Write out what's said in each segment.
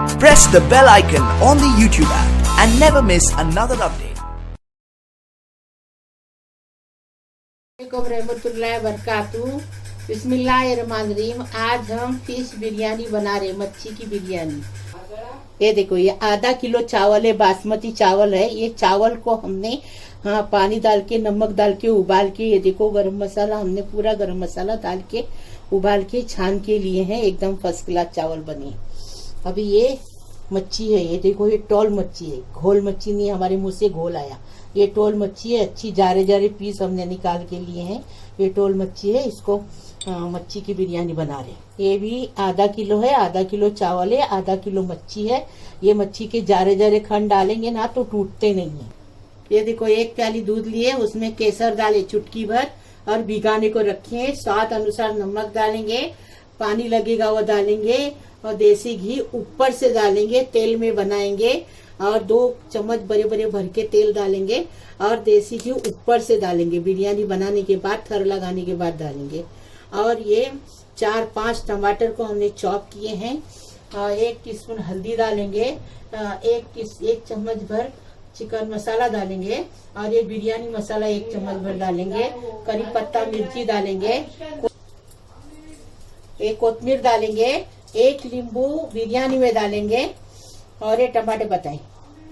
Press the bell icon on the YouTube app and never miss another update. बिस्मिल्लाहिर्रहमानिर्रहीम। आज हम fish biryani बना रहे, मच्छी की बिरयानी। ये देखो, ये आधा किलो चावल है, बासमती चावल है। ये चावल को हमने पानी डाल के, नमक डाल के उबाल के, ये देखो गरम मसाला, हमने पूरा गरम मसाला डाल के उबाल के छान के लिए हैं। एकदम फर्स्ट क्लास चावल बने। अभी ये मच्छी है, ये देखो, ये टोल मच्छी है, घोल मच्छी नहीं, हमारे मुंह से घोल आया। ये टोल मच्छी है, अच्छी जारे जारे पीस हमने निकाल के लिए हैं। ये टोल मच्छी है, इसको मच्छी की बिरयानी बना रहे। ये भी आधा किलो है, आधा किलो चावल है, आधा किलो मच्छी है। ये मच्छी के जारे जारे खंड डालेंगे ना तो टूटते नहीं है। ये देखो, एक प्याली दूध लिए, उसमें केसर डाले चुटकी भर और भिगाने को रखे। स्वाद अनुसार नमक डालेंगे, पानी लगेगा वो डालेंगे, और देसी घी ऊपर से डालेंगे। तेल में बनाएंगे और 2 चम्मच बड़े बड़े भर के तेल डालेंगे और देसी घी ऊपर से डालेंगे। बिरयानी बनाने के बाद, थर लगाने के बाद डालेंगे। और ये 4-5 टमाटर को हमने चॉप किए हैं। 1 टीस्पून हल्दी डालेंगे, 1 चम्मच भर चिकन मसाला डालेंगे, और ये बिरयानी मसाला 1 चम्मच भर डालेंगे। करी पत्ता मिर्ची डालेंगे, 1 कोतमीर डालेंगे, 1 नींबू बिरयानी में डालेंगे, और ये टमाटर बताए।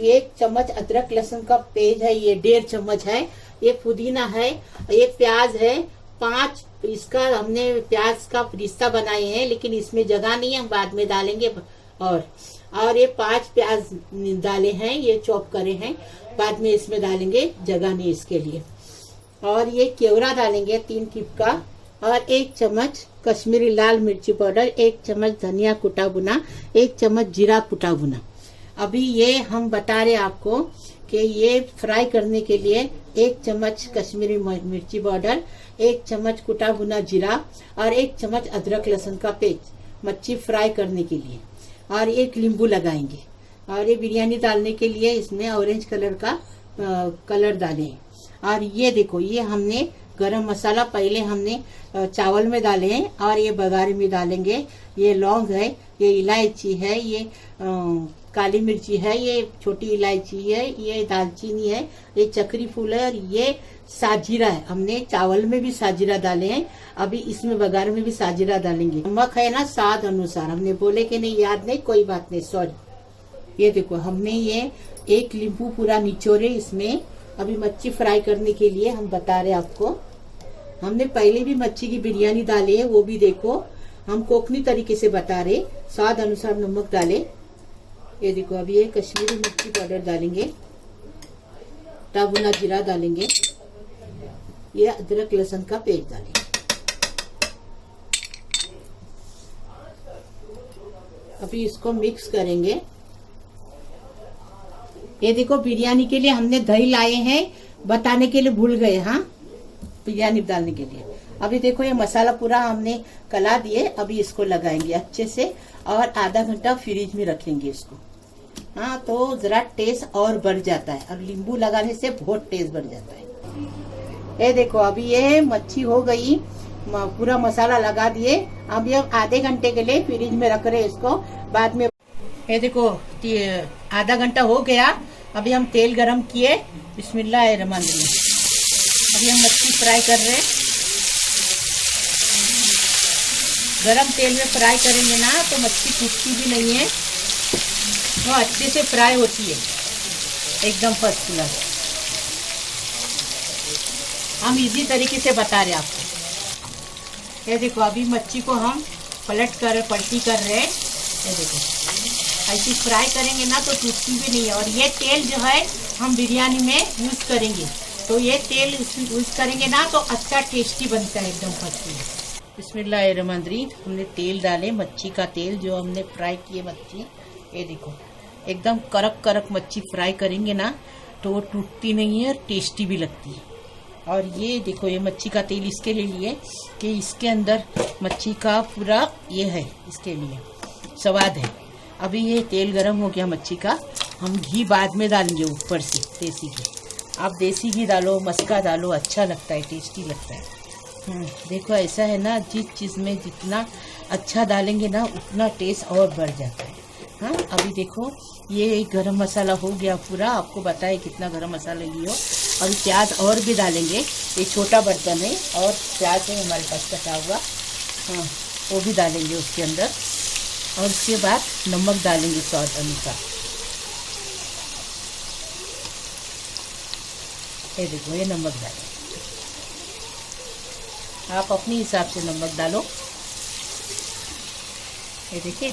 1 चम्मच अदरक लहसुन का पेस्ट है, ये 1.5 चम्मच है। ये पुदीना है, ये प्याज है 5। इसका हमने प्याज का रिश्ता बनाए हैं, लेकिन इसमें जगह नहीं है, हम बाद में डालेंगे। और ये 5 प्याज डाले हैं, ये चॉप करे हैं, बाद में इसमें डालेंगे, जगह नहीं इसके लिए। और ये केवड़ा डालेंगे 3 टिप का, और 1 चम्मच कश्मीरी लाल मिर्ची पाउडर, 1 चम्मच धनिया कुटा बुना, 1 चम्मच जीरा कुटा बुना। अभी ये हम बता रहे आपको कि ये फ्राई करने के लिए 1 चम्मच कश्मीरी मिर्ची पाउडर, 1 चम्मच कुटा बुना जीरा, और 1 चम्मच अदरक लहसुन का पेस्ट मच्छी फ्राई करने के लिए, और 1 नींबू लगाएंगे। और ये बिरयानी डालने के लिए इसमें ऑरेंज कलर का कलर डालें। और ये देखो, ये हमने गरम मसाला पहले हमने चावल में डाले हैं, और ये बघारी में डालेंगे। ये लौंग है, ये इलायची है, ये काली मिर्ची है, ये छोटी इलायची है, ये दालचीनी है, ये चक्री फूल है, और ये साजीरा है। हमने चावल में भी साजीरा डाले हैं, अभी इसमें बघार में भी साजीरा डालेंगे। नमक है ना स्वाद अनुसार, हमने बोले कि नहीं, याद नहीं, कोई बात नहीं, सॉरी। ये देखो, हमने ये 1 नींबू पूरा निचोड़े इसमें। अभी मच्छी फ्राई करने के लिए हम बता रहे आपको, हमने पहले भी मच्छी की बिरयानी डाली है, वो भी देखो। हम कोकनी तरीके से बता रहे, स्वाद अनुसार नमक डाले। ये देखो, अभी ये कश्मीरी मिर्ची पाउडर डालेंगे, टाबुना जीरा डालेंगे, ये अदरक लहसुन का पेस्ट डालेंगे। अभी इसको मिक्स करेंगे। ये देखो, बिरयानी के लिए हमने दही लाए हैं, बताने के लिए भूल गए। हाँ, बिरयानी डालने के लिए। अभी देखो, ये मसाला पूरा हमने कला दिए। अभी इसको लगाएंगे अच्छे से, और आधा घंटा फ्रिज में रखेंगे इसको। हाँ, तो जरा टेस्ट और बढ़ जाता है। अब नींबू लगाने से बहुत टेस्ट बढ़ जाता है। ये देखो, अभी ये मच्छी हो गई, पूरा मसाला लगा दिए। अभी हम आधे घंटे के लिए फ्रिज में रख रहे इसको, बाद में। ये देखो, आधा घंटा हो गया। अभी हम तेल गरम किए, बिस्मिल्लाहिर्रहमानिर्रहीम। अभी हम मच्छी फ्राई कर रहे हैं। गरम तेल में फ्राई करेंगे ना तो मच्छी टूटती भी नहीं है, वो अच्छे से फ्राई होती है, एकदम फर्स्ट क्लास। हम इजी तरीके से बता रहे आपको। ये देखो, अभी मच्छी को हम पलटी कर रहे हैं। ये देखो, ऐसी फ्राई करेंगे ना तो टूटती भी नहीं है। और ये तेल जो है हम बिरयानी में यूज करेंगे, तो ये तेल यूज करेंगे ना तो अच्छा टेस्टी बनता है, एकदम फर्स्ट क्लास। बिस्मिल्लाहिर्रहमानिर्रहीम। हमने तेल डाले, मच्छी का तेल जो हमने फ्राई किए मच्छी। ये देखो, एकदम कड़क मच्छी फ्राई करेंगे ना तो वो टूटती नहीं है और टेस्टी भी लगती है। और ये देखो, ये मच्छी का तेल इसके लिए कि इसके अंदर मच्छी का पूरा ये है, इसके लिए स्वाद है। अभी ये तेल गरम हो गया मच्छी का, हम घी बाद में डालेंगे ऊपर से, देसी घी। आप देसी घी डालो, मस्का डालो, अच्छा लगता है, टेस्टी लगता है। देखो, ऐसा है ना, जिस चीज़ में जितना अच्छा डालेंगे ना उतना टेस्ट और बढ़ जाता है। हाँ, अभी देखो ये गरम मसाला हो गया पूरा, आपको बताए कितना गरम मसाला लियो। अभी प्याज और भी डालेंगे, ये छोटा बर्तन है और प्याज है हमारे पास कटा हुआ, हाँ वो भी डालेंगे उसके अंदर। और उसके बाद नमक डालेंगे स्वाद अनुसार। ये देखो ये नमक डालें, आप अपने हिसाब से नमक डालो। ये देखिए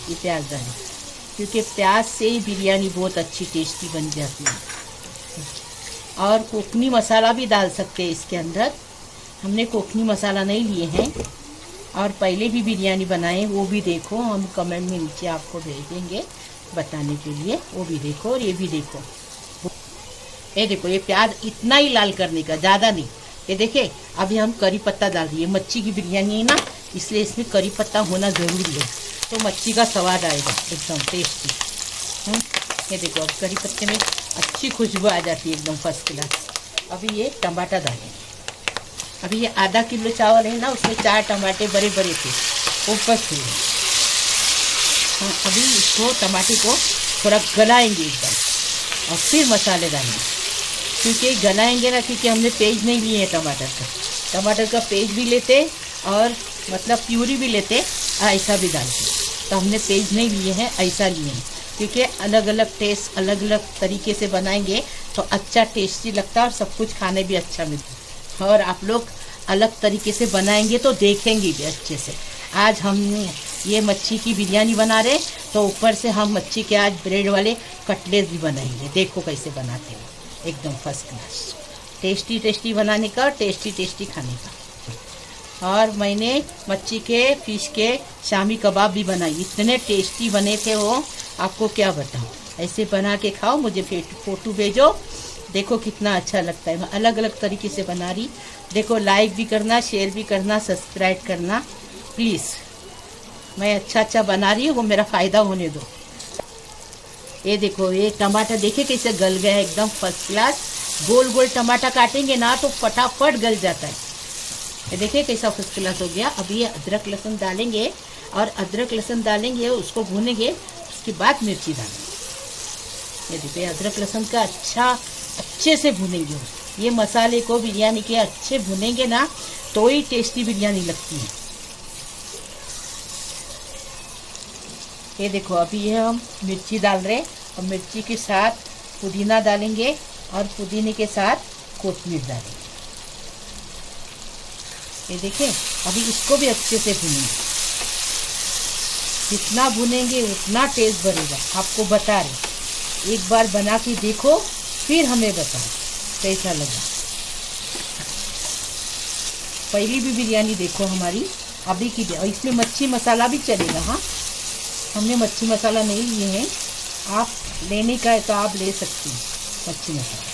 ये प्याज डालें, क्योंकि प्याज से ही बिरयानी बहुत अच्छी टेस्टी बन जाती है। और कोकनी मसाला भी डाल सकते हैं इसके अंदर, हमने कोकनी मसाला नहीं लिए हैं। और पहले भी बिरयानी बनाए वो भी देखो, हम कमेंट में नीचे आपको भेज देंगे बताने के लिए, वो भी देखो। और ये भी देखो, ये देखो ये प्याज इतना ही लाल करने का, ज़्यादा नहीं। ये देखे अभी हम करी पत्ता डाल दिए, मच्छी की बिरयानी है ना, इसलिए इसमें करी पत्ता होना ज़रूरी है, तो मच्छी का स्वाद आएगा एकदम टेस्टी। ये देखो अब करी पत्ते में अच्छी खुशबू आ जाती है एकदम फर्स्ट क्लास। अभी ये टमाटर डालें, अभी ये आधा किलो चावल है ना, उसमें 4 टमाटे बड़े बड़े थे वो बस हुए। हाँ, अभी इसको टमाटे को थोड़ा गलाएंगे एकदम और फिर मसाले डालेंगे, क्योंकि गलाएंगे ना, क्योंकि हमने पेज नहीं लिए हैं टमाटर का पेज भी लेते और मतलब प्यूरी भी लेते, ऐसा भी डालते, तो हमने पेज नहीं लिए हैं, ऐसा लिए हैं, क्योंकि अलग अलग टेस्ट अलग अलग तरीके से बनाएंगे तो अच्छा टेस्टी लगता है और सब कुछ खाने भी अच्छा मिलता है। और आप लोग अलग तरीके से बनाएंगे तो देखेंगे भी अच्छे से। आज हम ये मच्छी की बिरयानी बना रहे, तो ऊपर से हम मच्छी के आज ब्रेड वाले कटलेट भी बनाएंगे, देखो कैसे बनाते हैं, एकदम फर्स्ट क्लास टेस्टी टेस्टी बनाने का, टेस्टी टेस्टी खाने का। और मैंने मच्छी के फिश के शामी कबाब भी बनाए, इतने टेस्टी बने थे वो, आपको क्या बताऊँ। ऐसे बना के खाओ, मुझे फोटो भेजो, देखो कितना अच्छा लगता है। मैं अलग अलग तरीके से बना रही, देखो लाइक भी करना, शेयर भी करना, सब्सक्राइब करना प्लीज़। मैं अच्छा अच्छा बना रही हूँ, वो मेरा फ़ायदा होने दो। ये देखो ये टमाटर देखे कैसे गल गया है, एकदम फर्स्ट क्लास। गोल गोल टमाटर काटेंगे ना तो फटाफट गल जाता है। ये देखिए कैसा फर्स्ट क्लास हो गया। अभी ये अदरक लहसुन डालेंगे, और अदरक लहसुन डालेंगे उसको भूनेंगे, उसके बाद मिर्ची डालेंगे। ये देखिए अदरक लहसुन का अच्छे से भूनेंगे, ये मसाले को बिरयानी के अच्छे भुनेंगे ना तो ही टेस्टी बिरयानी लगती है। ये देखो अभी ये हम मिर्ची डाल रहे हैं, और मिर्ची के साथ पुदीना डालेंगे और पुदीने के साथ कोथिमीर डालेंगे। ये देखिए अभी इसको भी अच्छे से भुनेंगे, जितना भुनेंगे उतना टेस्ट बढ़ेगा। आपको बता रहे, एक बार बना के देखो फिर हमें बताओ कैसा लगा। पहली भी बिरयानी देखो हमारी, अभी की, और इसमें मच्छी मसाला भी चलेगा। हाँ, हमने मच्छी मसाला नहीं लिए हैं, आप लेने का है तो आप ले सकती हैं मच्छी मसाला।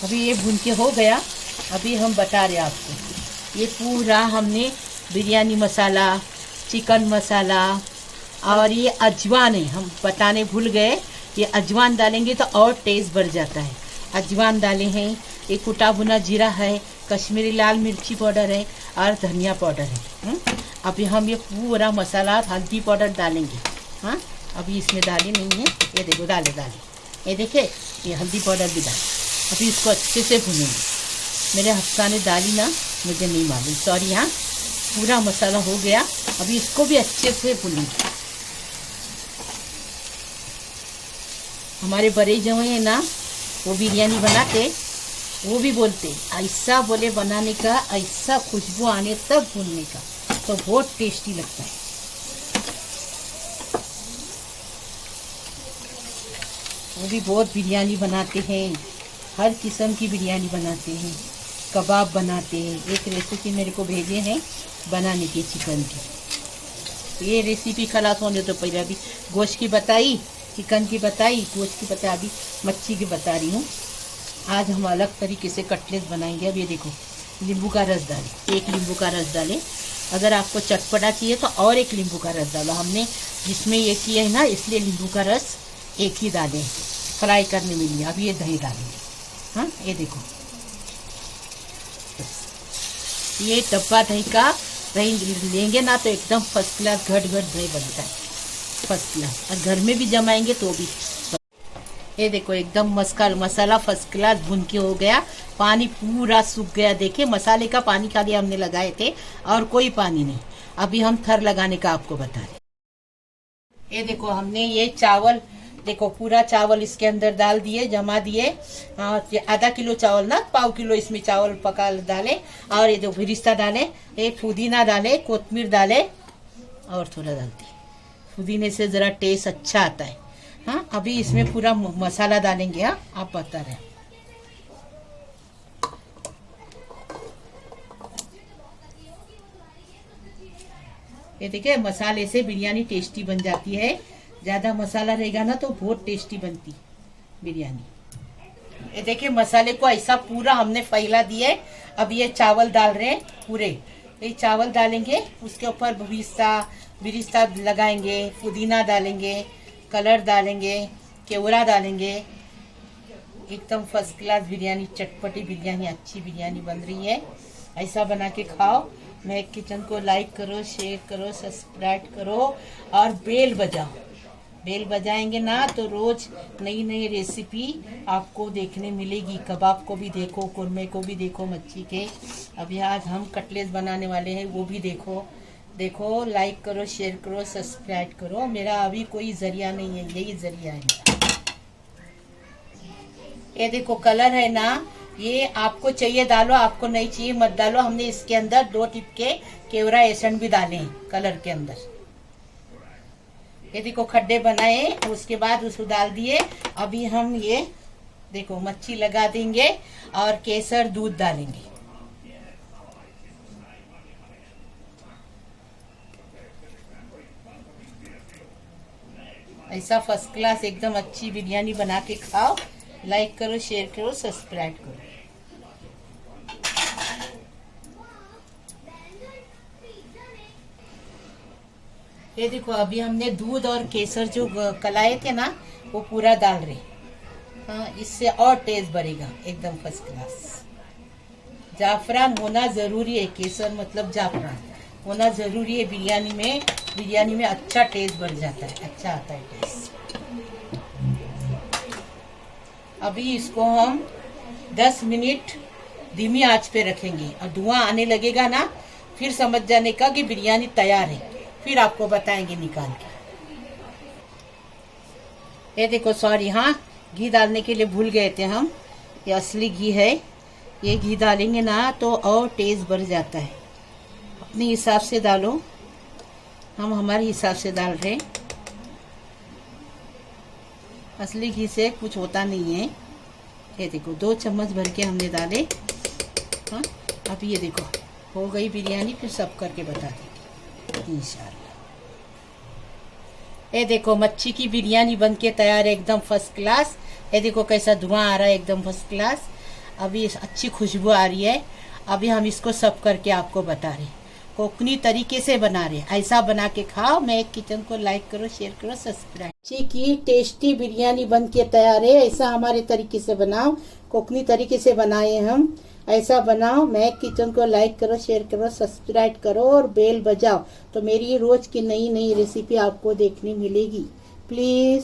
अभी ये भून के हो गया। अभी हम बता रहे आपको, ये पूरा हमने बिरयानी मसाला, चिकन मसाला और ये अजवान है, हम बताने भूल गए, ये अजवान डालेंगे तो और टेस्ट बढ़ जाता है। अजवान डाले हैं, ये कुटा भुना जीरा है, कश्मीरी लाल मिर्ची पाउडर है और धनिया पाउडर है। अभी हम ये पूरा मसाला, हल्दी पाउडर डालेंगे। हाँ, अभी इसमें डाले नहीं है, ये देखो डाले, ये देखे ये हल्दी पाउडर भी डाले। अभी इसको अच्छे से भुनेंगे। मेरे हफ्सा ने डाली ना, मुझे नहीं मालूम, सॉरी। हाँ, पूरा मसाला हो गया, अभी इसको भी अच्छे से भुनेंगे। हमारे बड़े जो हैं ना, वो बिरयानी बनाते, वो भी बोलते ऐसा बोले बनाने का, ऐसा खुशबू आने तक भूनने का, तो बहुत टेस्टी लगता है। वो भी बहुत बिरयानी बनाते हैं, हर किस्म की बिरयानी बनाते हैं, कबाब बनाते हैं। एक रेसिपी मेरे को भेजे हैं बनाने की चिकन की, ये रेसिपी खलास होने तो पहले अभी गोश्त की बताई, चिकन की बताई, गोश्त की बताई, अभी मच्छी की बता रही हूँ। आज हम अलग तरीके से कटलेट बनाएंगे। अब ये देखो नींबू का रस डालें, एक नींबू का रस डालें। अगर आपको चटपटा चाहिए तो और एक नींबू का रस डालो, हमने जिसमें ये किया है ना, इसलिए नींबू का रस एक ही डालें फ्राई करने में लिए। अब ये दही डालेंगे। हाँ, ये देखो ये डब्बा दही का दही लेंगे ना तो एकदम फर्स्ट क्लास घट घट दही बनता है, फर्स्ट क्लास। और घर में भी जमाएंगे तो भी। ये देखो एकदम मसाला फर्स्ट क्लास भुन के हो गया, पानी पूरा सूख गया। देखिए मसाले का पानी खाली हमने लगाए थे और कोई पानी नहीं। अभी हम थर लगाने का आपको बता रहे। ये देखो हमने ये चावल, देखो पूरा चावल इसके अंदर डाल दिए, जमा दिए। आधा किलो चावल ना, पाव किलो इसमें चावल पका डाले। और ये जो बिरिस्ता डाले, ये पुदीना डाले, कोतमीर डाले और थोड़ा डालते। पुदीने से जरा टेस्ट अच्छा आता है। हाँ अभी इसमें पूरा मसाला डालेंगे। हाँ आप बता रहे हैं। ये देखिए मसाले से बिरयानी टेस्टी बन जाती है। ज्यादा मसाला रहेगा ना तो बहुत टेस्टी बनती बिरयानी। ये देखिए मसाले को ऐसा पूरा हमने फैला दिया है। अब ये चावल डाल रहे हैं पूरे, ये चावल डालेंगे, उसके ऊपर बिरिस्ता लगाएंगे, पुदीना डालेंगे, कलर डालेंगे, केवड़ा डालेंगे। एकदम फर्स्ट क्लास बिरयानी, चटपटी बिरयानी, अच्छी बिरयानी बन रही है। ऐसा बना के खाओ। महक किचन को लाइक करो, शेयर करो, सब्सक्राइब करो और बेल बजाओ। बेल बजाएंगे ना तो रोज नई नई रेसिपी आपको देखने मिलेगी। कबाब को भी देखो, कुरमे को भी देखो, मच्छी के। अभी आज हम कटलेट बनाने वाले हैं, वो भी देखो। देखो लाइक करो, शेयर करो, सब्सक्राइब करो। मेरा अभी कोई जरिया नहीं है, यही जरिया है मेरा। ये देखो कलर है ना, ये आपको चाहिए डालो, आपको नहीं चाहिए मत डालो। हमने इसके अंदर 2 टिप के केवड़ा एसेंट भी डाले हैं कलर के अंदर। ये देखो खड्डे बनाए, उसके बाद उसको डाल दिए। अभी हम ये देखो मच्छी लगा देंगे और केसर दूध डालेंगे। ऐसा फर्स्ट क्लास एकदम अच्छी बिरयानी बना के खाओ। लाइक करो, शेयर करो, सब्सक्राइब करो। ये देखो अभी हमने दूध और केसर जो कलाए थे ना वो पूरा डाल रहे। हाँ इससे और टेस्ट बढ़ेगा, एकदम फर्स्ट क्लास। जाफरान होना जरूरी है, केसर मतलब जाफरान होना जरूरी है बिरयानी में। बिरयानी में अच्छा टेस्ट बढ़ जाता है, अच्छा आता है टेस्ट। अभी इसको हम 10 मिनट धीमी आंच पे रखेंगे और धुआं आने लगेगा ना, फिर समझ जाने का कि बिरयानी तैयार है। फिर आपको बताएंगे निकाल के। ये देखो सॉरी, हाँ घी डालने के लिए भूल गए थे हम। ये असली घी है, ये घी डालेंगे ना तो और टेस्ट बढ़ जाता है। अपने हिसाब से डालो, हम हमारे हिसाब से डाल रहे। असली घी से कुछ होता नहीं है। ये देखो 2 चम्मच भर के हमने डाले। हाँ अब ये देखो हो गई बिरयानी, फिर सब करके बता देंगे इंशाल्लाह। ये देखो मच्छी की बिरयानी बन के तैयार है, एकदम फर्स्ट क्लास। ये देखो कैसा धुआं आ रहा है, एकदम फर्स्ट क्लास। अभी अच्छी खुशबू आ रही है। अभी हम इसको सब करके आपको बता रहे, कोकनी तरीके से बना रहे। ऐसा बना के खाओ। मैं किचन को लाइक करो, शेयर करो, सब्सक्राइब। मच्छी की टेस्टी बिरयानी बन के तैयार है। ऐसा हमारे तरीके से बनाओ, कोकनी तरीके से बनाए हम। ऐसा बनाओ। मैं किचन को लाइक करो, शेयर करो, सब्सक्राइब करो और बेल बजाओ, तो मेरी रोज की नई नई रेसिपी आपको देखने मिलेगी। प्लीज